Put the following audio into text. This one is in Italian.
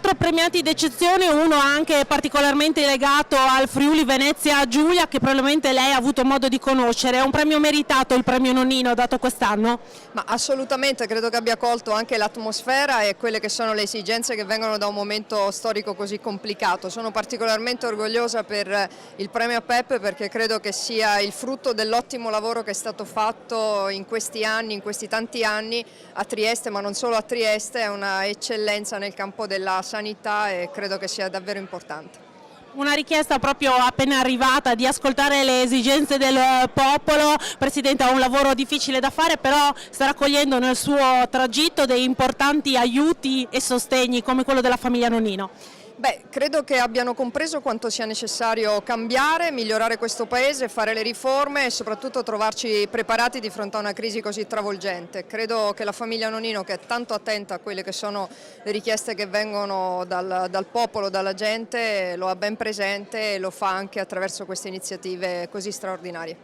4 premiati d'eccezione, uno anche particolarmente legato al Friuli Venezia Giulia, che probabilmente lei ha avuto modo di conoscere. È un premio meritato il premio Nonnino dato quest'anno? Ma assolutamente, credo che abbia colto anche l'atmosfera e quelle che sono le esigenze che vengono da un momento storico così complicato. Sono particolarmente orgogliosa per il premio Peppe perché credo che sia il frutto dell'ottimo lavoro che è stato fatto in questi anni, in questi tanti anni a Trieste, ma non solo a Trieste, è una eccellenza nel campo della sanità e credo che sia davvero importante. Una richiesta proprio appena arrivata di ascoltare le esigenze del popolo. Presidente, ha un lavoro difficile da fare, però sta raccogliendo nel suo tragitto dei importanti aiuti e sostegni come quello della famiglia Nonnino. Beh, credo che abbiano compreso quanto sia necessario cambiare, migliorare questo Paese, fare le riforme e soprattutto trovarci preparati di fronte a una crisi così travolgente. Credo che la famiglia Nonnino, che è tanto attenta a quelle che sono le richieste che vengono dal popolo, dalla gente, lo ha ben presente e lo fa anche attraverso queste iniziative così straordinarie.